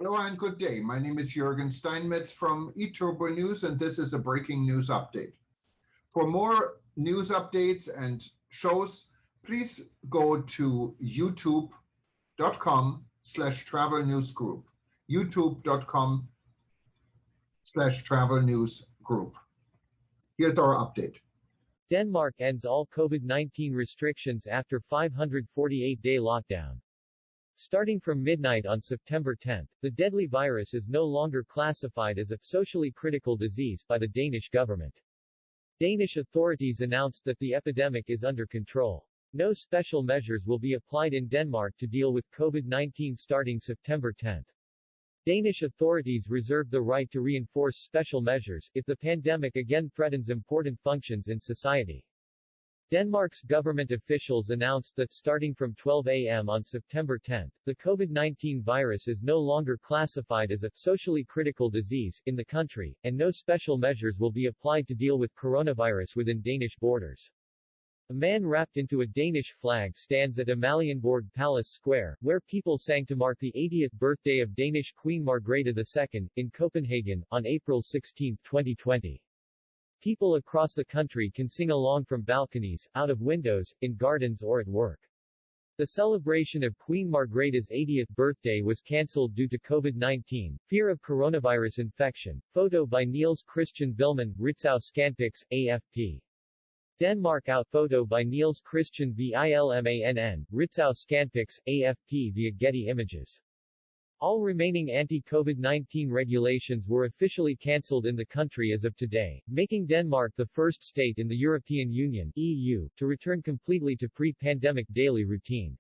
Hello and good day. My name is Jürgen Steinmetz from eTurboNews, and this is a breaking news update. For more news updates and shows, please go to youtube.com/travel news group. youtube.com/travel news group. Here's our update. Denmark ends all COVID-19 restrictions after 548-day lockdown. Starting from midnight on September 10, the deadly virus is no longer classified as a socially critical disease by the Danish government. Danish authorities announced that the epidemic is under control. No special measures will be applied in Denmark to deal with COVID-19 starting September 10. Danish authorities reserve the right to reinforce special measures if the pandemic again threatens important functions in society. Denmark's government officials announced that starting from 12 a.m. on September 10, the COVID-19 virus is no longer classified as a socially critical disease in the country, and no special measures will be applied to deal with coronavirus within Danish borders. A man wrapped into a Danish flag stands at Amalienborg Palace Square, where people sang to mark the 80th birthday of Danish Queen Margrethe II, in Copenhagen, on April 16, 2020. People across the country can sing along from balconies, out of windows, in gardens or at work. The celebration of Queen Margrethe's 80th birthday was cancelled due to COVID-19, fear of coronavirus infection. Photo by Niels Christian Billman, Ritzau Scanpix, AFP. Denmark out. Photo by Niels Christian Bilmann, Ritzau Scanpix, AFP via Getty Images. All remaining anti-COVID-19 regulations were officially cancelled in the country as of today, making Denmark the first state in the European Union (EU) to return completely to pre-pandemic daily routine.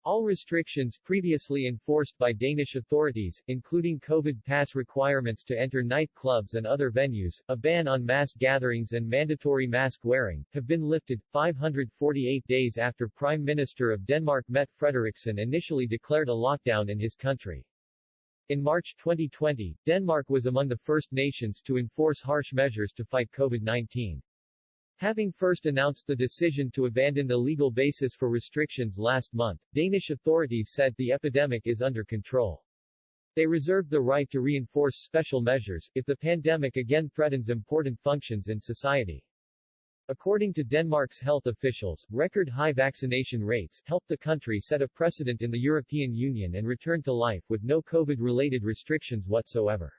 All restrictions previously enforced by Danish authorities, including COVID pass requirements to enter nightclubs and other venues, a ban on mass gatherings and mandatory mask wearing, have been lifted, 548 days after Prime Minister of Denmark Mette Frederiksen initially declared a lockdown in his country. In March 2020, Denmark was among the first nations to enforce harsh measures to fight COVID-19. Having first announced the decision to abandon the legal basis for restrictions last month, Danish authorities said the epidemic is under control. They reserved the right to reinforce special measures if the pandemic again threatens important functions in society. According to Denmark's health officials, record high vaccination rates helped the country set a precedent in the European Union and return to life with no COVID-related restrictions whatsoever.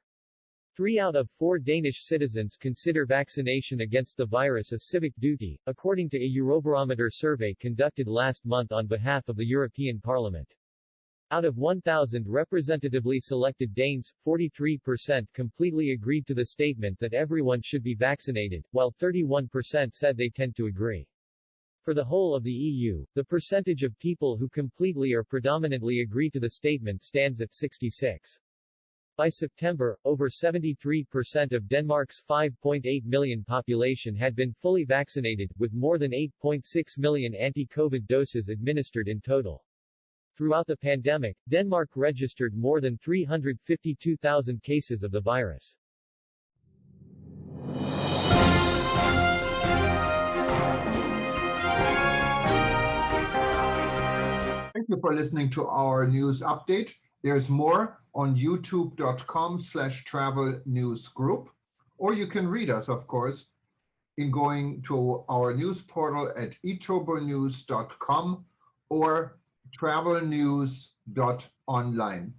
3 out of 4 Danish citizens consider vaccination against the virus a civic duty, according to a Eurobarometer survey conducted last month on behalf of the European Parliament. Out of 1,000 representatively selected Danes, 43% completely agreed to the statement that everyone should be vaccinated, while 31% said they tend to agree. For the whole of the EU, the percentage of people who completely or predominantly agree to the statement stands at 66. By September, over 73% of Denmark's 5.8 million population had been fully vaccinated, with more than 8.6 million anti-COVID doses administered in total. Throughout the pandemic, Denmark registered more than 352,000 cases of the virus. Thank you for listening to our news update. There's more on youtube.com/travel news group, or you can read us, of course, in going to our news portal at eTurboNews.com or travelnews.online.